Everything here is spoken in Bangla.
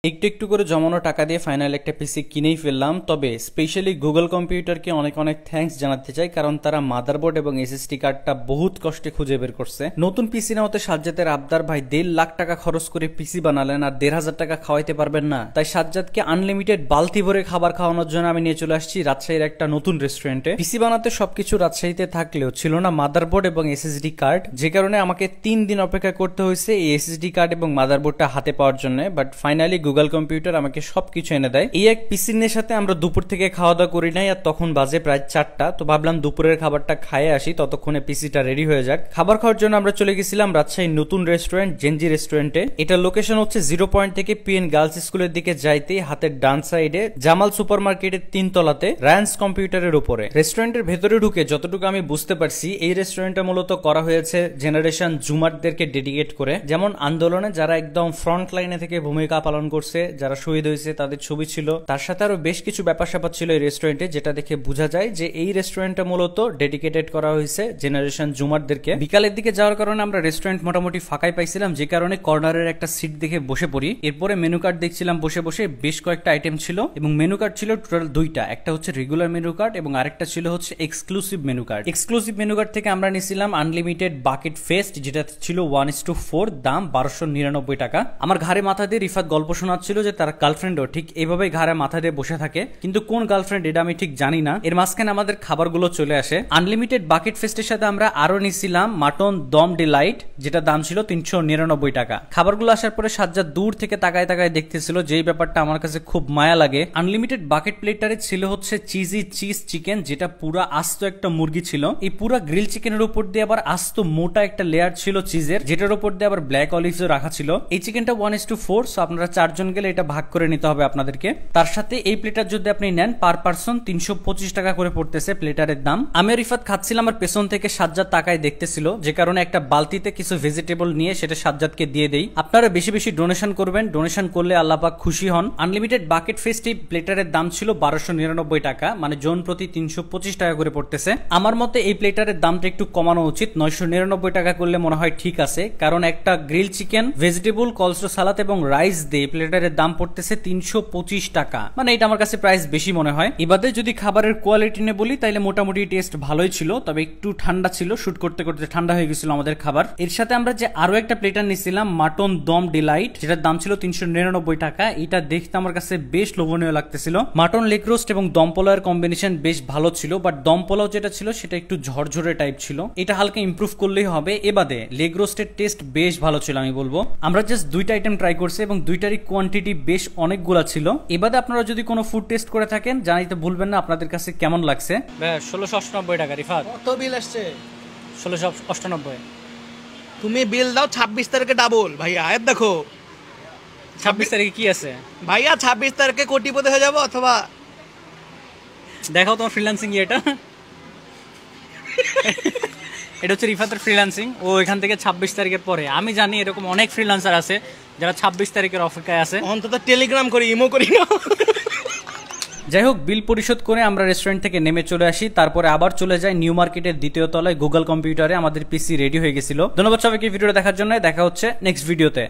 একটু একটু করে জমানো টাকা দিয়ে ফাইনাল একটা পিসি কিনেই ফেললাম। তবে স্পেশালি গুগল কম্পিউটারকে অনেক অনেক থ্যাঙ্কস জানাতে চাই, কারণ তারা মাদারবোর্ড এবং এসএসডি কার্ডটা বহুত কষ্টে খুঁজে বের করছে। নতুন পিসি নেওয়াতে সাজ্জাদের আবদার, ভাই 1.5 লাখ টাকা খরচ করে পিসি বানালেন আর 1,500 টাকা খাওয়াইতে পারবেন না। তাই সাজ্জাদকে আনলিমিটেড বালতি ভরে খাবার খাওয়ানোর জন্য আমি নিয়ে চলে আসছি রাজশাহীর একটা নতুন রেস্টুরেন্টে। পিসি বানাতে সবকিছু রাজশাহীতে থাকলেও ছিল না মাদারবোর্ড এবং এসএসডি কার্ড, যে কারণে আমাকে 3 দিন অপেক্ষা করতে হয়েছে এই এসএসডি কার্ড এবং মাদারবোর্ডটা হাতে পাওয়ার জন্য। বাট ফাইনালি গুগল কম্পিউটার আমাকে সবকিছু এনে দেয়। এই এক পিসির সাথে আমরা দুপুর থেকে খাওয়া দাওয়া করি নাই, আর তখন বাজে প্রায় 4টা। তো ভাবলাম দুপুরের খাবারটা খাইয়ে আসি, ততক্ষণে পিসিটা রেডি হয়ে যাক। খাবার খাওয়ার জন্য আমরা চলে গেছিলাম রাজশাহীর নতুন রেস্টুরেন্ট জেনজি রেস্টুরেন্টে। এটা লোকেশন হচ্ছে 0 পয়েন্ট থেকে পিএন গার্লস স্কুলের দিকে যাইতে হাতের ডান সাইডে জামাল সুপার মার্কেটের 3 তলাতে রায়ান্স কম্পিউটারের উপরে। রেস্টুরেন্টের ভেতরে ঢুকে যতটুকু আমি বুঝতে পারছি, এই রেস্টুরেন্টটা মূলত করা হয়েছে জেনারেশন জুমারদেরকে ডেডিকেট করে। যেমন আন্দোলনে যারা একদম ফ্রন্ট লাইনে থেকে ভূমিকা পালন করছে, যারা শহীদ হয়েছে, তাদের ছবি ছিল। তার সাথে আরো বেশ কিছু ব্যাপার স্যাপার ছিল এই রেস্টুরেন্টে, যেটা দেখে বোঝা যায় যে এই রেস্টুরেন্টটা মূলত ডেডিকেটেড করা হয়েছে জেনারেশন জুমারদেরকে। বিকালের দিকে যাওয়ার কারণে আমরা রেস্টুরেন্ট মোটামুটি ফাঁকাই পাইছিলাম, যে কারণে কর্নারের একটা সিট দেখে বসে পড়ি। এরপরে মেনু কার্ড দেখছিলাম বসে বসে, বেশ কয়েকটা আইটেম ছিল এবং মেনু কার্ড ছিল টোটাল 2টা। একটা হচ্ছে রেগুলার মেনু কার্ড এবং আরেকটা ছিল হচ্ছে exclusive menu card. Exclusive menu card থেকে আমরা নিয়েছিলাম আনলিমিটেড বাকেট ফেস্ট, যেটা ছিল 1:4, দাম 1299 টাকা। আমার ঘাড়ে মাথা দিয়ে রিফাত গল্প শোনাচ্ছিল যে তার গার্লফ্রেন্ডও ঠিক এইভাবেই ঘাড়ে মাথা দিয়ে বসে থাকে, কিন্তু কোন গার্লফ্রেন্ড এটা আমি ঠিক জানি না। এর মাঝখানে আমাদের খাবারগুলো চলে আসে। আনলিমিটেড বাকেট ফেস্টের সাথে আমরা আরো নিছিলাম মাটন দম ডিলাইট, যেটা দাম ছিল 399 টাকা। খাবারগুলো আসার পরে সাজ্জাদ দূর থেকে তাকায় তাকায় দেখতেছিল, যেই ব্যাপারটা আমার কাছে খুব মায়া লাগে। আনলিমিটেড বাকেট প্লেটারে ছিল হচ্ছে চিজি চিজ চিকেন, যেটা পুরা আস্ত একটা মুরগি ছিল। এই পুরা গ্রিল চিকেনের উপর দিয়ে আবার আস্ত মোটা একটা লেয়ার ছিল চিজের, যেটার উপর দিয়ে আবার ব্ল্যাক অলিভস রাখা ছিল। এই চিকেনটা 1:4, সো আপনারা 4 জন গেলে এটা ভাগ করে নিতে হবে আপনাদেরকে। তার সাথে এই প্লেটার যদি আপনি নেন পার পারসন 325 টাকা করে পড়তেছে প্লেটারের দাম। আমি রিফাত খাচ্ছিলাম আর পেছন থেকে সাজ্জাদ তাকায় দেখতেছিল, যে কারণে একটা বালতিতে কিছু ভেজিটেবল নিয়ে সেটা সাজ্জাদকে দিয়ে দেই। আপনারা বেশি বেশি ডোনেশন করবেন, ডোনেশন করলে আল্লাহ পাক খুশি হন। আনলিমিটেড বাকেট ফেস্ট এই প্লেটারের দাম ছিল 1299 টাকা, মানে জন প্রতি 325 টাকা করে পড়তেছে। আমার মতে এই প্লেটারের দামটা একটু কমানো উচিত, 999 টাকা করলে মনে হয় ঠিক আছে, কারণ একটা গ্রিল চিকেন, ভেজিটেবল, কলস্লো সালাদ এবং রাইস দিয়ে প্লেটারের দাম পড়তেছে 325 টাকা, মানে এটা আমার কাছে প্রাইস বেশি মনে হয়। এবারে যদি খাবারের কোয়ালিটি নিয়ে বলি, তাইলে মোটামুটি টেস্ট ভালোই ছিল, তবে একটু ঠান্ডা ছিল, শুট করতে করতে ঠান্ডা হয়ে গেছিল আমাদের খাবার। এর সাথে আমরা যে আরো একটা প্লেটার নিছিলাম মাটন দম ডিলাইট, যেটার দাম ছিল 399 টাকা। এটা দেখতে আমার কাছে বেশ লোভনীয় লাগতেছিল। মাটন লেগ রোস্ট এবং দম পোলাওয়ের কম্বিনেশন বেশ ভালো ছিল, বাট দম পোলাও যেটা ছিল সেটা একটু ঝরঝরে টাইপ ছিল, এটা হালকা ইমপ্রুভ করলেই হবে। এবারে লেগ রোস্টের টেস্ট বেশ ভালো ছিল আমি বলবো। আমরা জাস্ট 2টা আইটেম ট্রাই করছি এবং 2টারই কোয়ান্টিটি বেশ অনেকগুলা ছিল। এবারে আপনারা যদি কোনো ফুড টেস্ট করে থাকেন জানাইতে ভুলবেন না আপনাদের কাছে কেমন লাগছে। 1698 টাকা। রিফাত কত বিল আসছে? 1698। তুমি বিল দাও 26 তারিখে ডাবল। ভাইয়া আয়াত দেখো 26 তারিখে কি আছে ভাইয়া? 26 তারিখে কোটিপতি হয়ে যাবো, অথবা দেখাও তোমার ফ্রিল্যান্সিং এটা। এটা হচ্ছে রিফাতের ফ্রিল্যান্সিং, ও এখান থেকে 26 তারিখের পরে। আমি জানি এরকম অনেক ফ্রিল্যান্সার আছে যারা 26 তারিখের অপেক্ষায় আছে। অন্তত টেলিগ্রাম করি, ইমো করি না। যাই হোক, বিল পরিশোধ করে আমরা রেস্টুরেন্ট থেকে নেমে চলে আসি। তারপরে আবার চলে যাই নিউ মার্কেটের 2য় তলায় গুগল কম্পিউটারে। আমাদের পিসি রেডি হয়ে গেছিল। ধন্যবাদ সবাইকে ভিডিওটা দেখার জন্য। দেখা হচ্ছে নেক্সট ভিডিওতে।